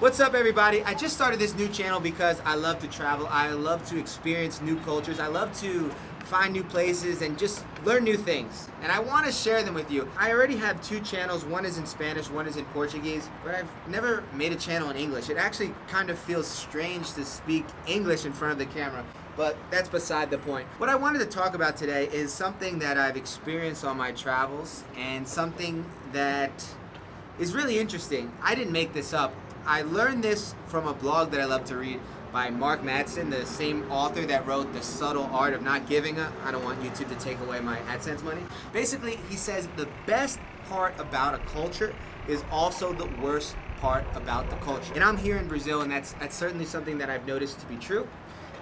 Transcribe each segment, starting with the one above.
What's up, everybody? I just started this new channel because I love to travel. I love to experience new cultures. I love to find new places and just learn new things. And I want to share them with you. I already have two channels. One is in Spanish, one is in Portuguese, but I've never made a channel in English. It actually kind of feels strange to speak English in front of the camera, but that's beside the point. What I wanted to talk about today is something that I've experienced on my travels and something that is really interesting. I didn't make this up. I learned this from a blog that I love to read by MANSON, the same author that wrote The Subtle Art of Not Giving a. I don't want YouTube to take away my AdSense money. Basically, he says the best part about a culture is also the worst part about the culture. And I'm here in Brazil, and that's certainly something that I've noticed to be true.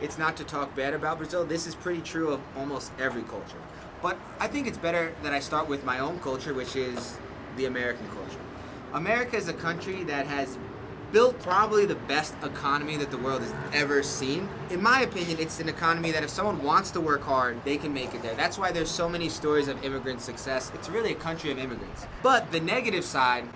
It's not to talk bad about Brazil. This is pretty true of almost every culture. But I think it's better that I start with my own culture, which is the American culture. America is a country that has built probably the best economy that the world has ever seen. In my opinion, it's an economy that if someone wants to work hard, they can make it there. That's why there's so many stories of immigrant success. It's really a country of immigrants. But the negative side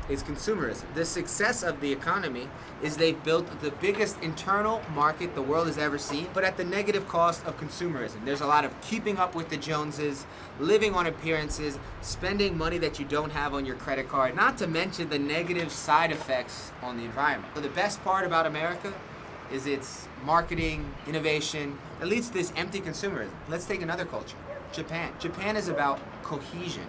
is consumerism. The success of the economy is they've built the biggest internal market the world has ever seen, but at the negative cost of consumerism. There's a lot of keeping up with the Joneses, living on appearances, spending money that you don't have on your credit card, not to mention the negative side effects on the environment. So the best part about America is its marketing, innovation, that leads to this empty consumerism. Let's take another culture, Japan. Japan is about cohesion,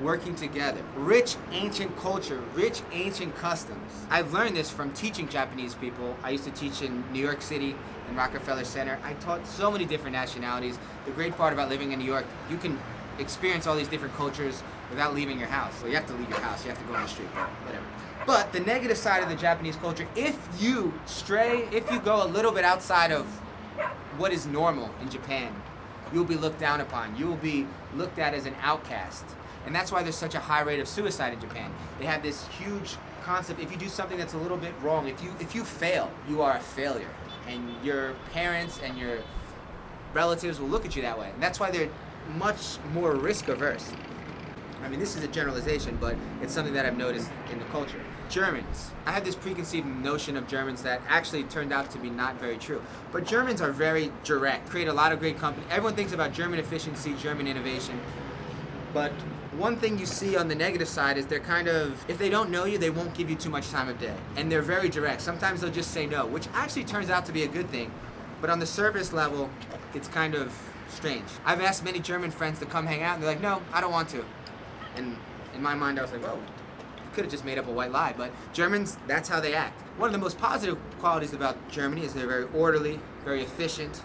working together. Rich ancient culture, rich ancient customs. I've learned this from teaching Japanese people. I used to teach in New York City in Rockefeller Center. I taught so many different nationalities. The great part about living in New York, you can experience all these different cultures without leaving your house. Well, you have to leave your house, you have to go on the street, but whatever. But the negative side of the Japanese culture, if you stray, if you go a little bit outside of what is normal in Japan, you'll be looked down upon. You will be looked at as an outcast. And that's why there's such a high rate of suicide in Japan. They have this huge concept, if you do something that's a little bit wrong, if you fail, you are a failure. And your parents and your relatives will look at you that way. And that's why they're much more risk averse. I mean, this is a generalization, but it's something that I've noticed in the culture. Germans. I had this preconceived notion of Germans that actually turned out to be not very true. But Germans are very direct, create a lot of great companies. Everyone thinks about German efficiency, German innovation. But one thing you see on the negative side is they're kind of, if they don't know you, they won't give you too much time of day. And they're very direct. Sometimes they'll just say no, which actually turns out to be a good thing. But on the surface level, it's kind of strange. I've asked many German friends to come hang out, and they're like, no, I don't want to. And in my mind, I was like, whoa, you could have just made up a white lie. But Germans, that's how they act. One of the most positive qualities about Germany is they're very orderly, very efficient,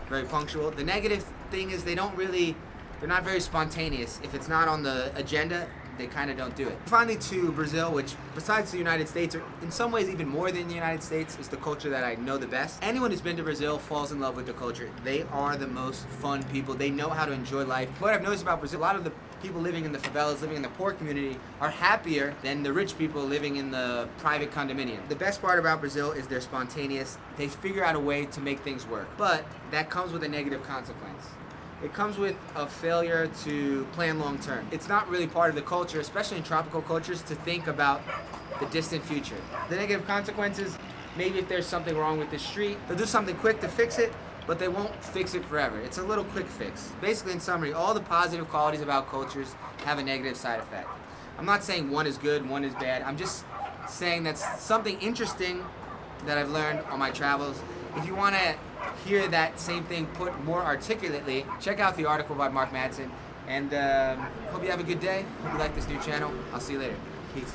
very punctual. The negative thing is they're not very spontaneous. If it's not on the agenda, they kind of don't do it. Finally, to Brazil, which besides the United States, or in some ways even more than the United States, is the culture that I know the best. Anyone who's been to Brazil falls in love with the culture. They are the most fun people. They know how to enjoy life. What I've noticed about Brazil, a lot of the people living in the favelas, living in the poor community, are happier than the rich people living in the private condominium. The best part about Brazil is they're spontaneous. They figure out a way to make things work. But that comes with a negative consequence. It comes with a failure to plan long term. It's not really part of the culture, especially in tropical cultures, to think about the distant future. The negative consequences, maybe if there's something wrong with the street, they'll do something quick to fix it, but they won't fix it forever. It's a little quick fix. Basically, in summary, all the positive qualities about cultures have a negative side effect. I'm not saying one is good, one is bad. I'm just saying that's something interesting that I've learned on my travels. If you want to hear that same thing put more articulately, check out the article by MANSON. And hope you have a good day. Hope you like this new channel. I'll see you later. Peace.